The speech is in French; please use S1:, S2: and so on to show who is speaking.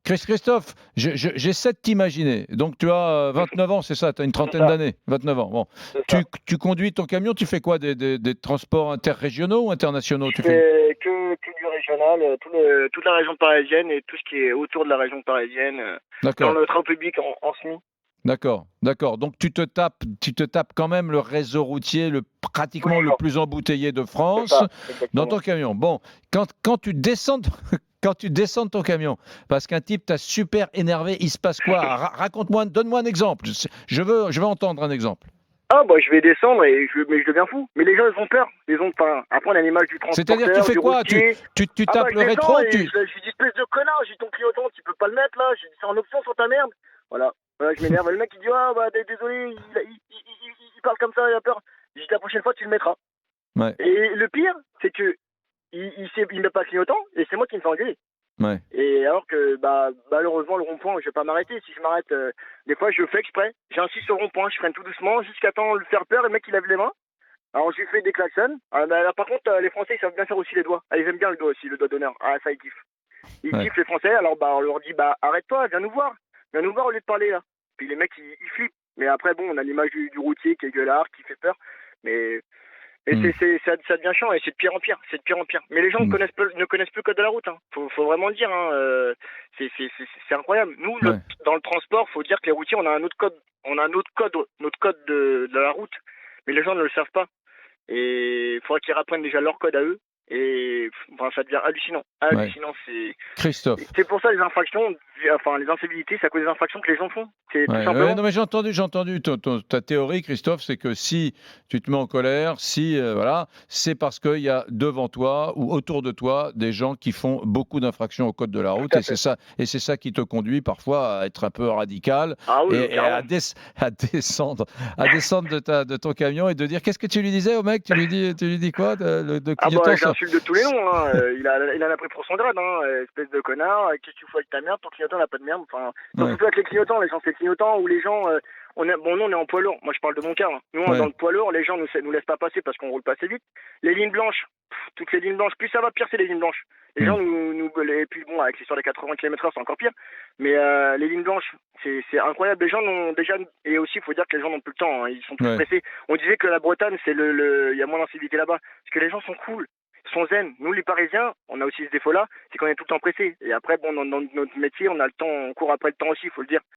S1: Christophe, j'essaie de t'imaginer. Donc, tu as 29 ans, c'est ça? Tu as une
S2: C'est
S1: trentaine
S2: ça,
S1: d'années? 29 ans. Bon.
S2: c'est ça.
S1: Tu conduis ton camion, tu fais quoi? Des transports interrégionaux ou internationaux?
S2: Je
S1: Tu fais...
S2: fais que du régional, toute la région parisienne et tout ce qui est autour de la région parisienne, dans
S1: D'accord.
S2: le train public en semi.
S1: D'accord, d'accord. Donc tu te tapes quand même le réseau routier
S2: Tous
S1: pratiquement
S2: les
S1: le
S2: jours.
S1: plus embouteillé de
S2: C'est
S1: France
S2: ça,
S1: dans ton
S2: exactement.
S1: camion. Bon, quand tu descends quand tu descends de ton camion, parce qu'un type t'a super énervé, il se passe quoi? Raconte-moi, donne-moi un exemple. Je veux entendre un exemple.
S2: Ah bah je vais descendre mais je deviens fou. Mais les gens ils ont peur. Enfin, après on a l'image du
S1: C'est-à-dire, tu
S2: transporteur,
S1: fais
S2: du
S1: quoi?
S2: routier.
S1: Tu
S2: Ah bah
S1: tapes
S2: je
S1: le
S2: descends
S1: rétro?
S2: et je lui dis espèce de connard, j'ai dit ton clignotant, tu peux pas le mettre là, j'ai dit c'est en option sur ta merde. Voilà. Voilà, je m'énerve. Le mec il dit ah bah désolé, il parle comme ça, il a peur. J'ai dit la prochaine fois tu le mettras.
S1: Ouais,
S2: Et le pire, c'est que il met pas le clignotant et c'est moi qui me fais engueuler.
S1: ouais,
S2: Et alors que bah malheureusement le rond-point, je vais pas m'arrêter. Si je m'arrête, des fois je fais exprès. J'insiste sur le rond-point, je freine tout doucement jusqu'à temps de le faire peur. Le mec il lève les mains. Alors j'ai fait des klaxons. Ah, bah, là, par contre, les Français ils savent bien faire aussi les doigts. Ah, ils aiment bien le doigt aussi, le doigt d'honneur. Ah ça ils kiffent. Ils
S1: ouais.
S2: kiffent les Français. Alors bah on leur dit bah arrête-toi, viens nous voir. Viens nous voir au lieu de parler là. Puis les mecs ils flippent. Mais après bon, on a l'image du routier qui est gueulard, qui fait peur. Mais et
S1: Hmm,
S2: ça devient chiant et c'est de pire en pire, c'est de pire en pire. Mais les gens
S1: hmm,
S2: ne connaissent plus le code de la route. Hein. Faut vraiment le dire. Hein. C'est incroyable. Nous,
S1: ouais.
S2: dans le transport, faut dire que les routiers, on a un autre code, notre code de la route. Mais les gens ne le savent pas. Et il faudrait qu'ils rapprennent déjà leur code à eux. Et enfin, ça devient hallucinant.
S1: Ouais.
S2: Hallucinant.
S1: Christophe.
S2: C'est pour ça les infractions, enfin les incivilités, c'est à cause des infractions que les gens font. C'est tout
S1: Ouais, ouais,
S2: simplement.
S1: non, mais j'ai entendu ta théorie, Christophe, c'est que si tu te mets en colère, si voilà, c'est parce qu'il y a devant toi ou autour de toi des gens qui font beaucoup d'infractions au code de la
S2: Tout
S1: route,
S2: à fait.
S1: et c'est ça qui te conduit parfois à être un peu radical
S2: Ah oui,
S1: et
S2: carrément.
S1: à descendre de ton camion et de dire, qu'est-ce que tu lui disais au mec? Tu lui dis quoi? De
S2: Ah bah
S1: clignotant
S2: je
S1: ça?
S2: l'insulte de tous les noms, hein. Il en a pris pour son grade, hein. Espèce de connard, qu'est-ce que tu fais avec ta merde, ton clignotant n'a pas de merde, enfin. Non,
S1: Ouais,
S2: surtout avec les clignotants, les gens c'est clignotants ou les gens bon nous on est en poids lourd, moi je parle de mon cas, hein. Nous dans
S1: ouais,
S2: le poids lourd, les gens nous laissent pas passer parce qu'on roule pas assez vite. Les lignes blanches, toutes les lignes blanches, plus ça va pire c'est les lignes blanches. Les
S1: hmm,
S2: gens et puis bon avec l'histoire des 80 km/h c'est encore pire. Mais les lignes blanches, c'est incroyable. Les gens n'ont déjà et aussi il faut dire que les gens n'ont plus le temps, hein. Ils sont tous
S1: ouais.
S2: pressés. On disait que la Bretagne c'est il y a moins d'incivilité là-bas. Parce que les gens sont cool, sont zen. Nous, les Parisiens, on a aussi ce défaut-là, c'est qu'on est tout le temps pressé. Et après, bon, dans notre métier, on a le temps, on court après le temps aussi, il faut le dire.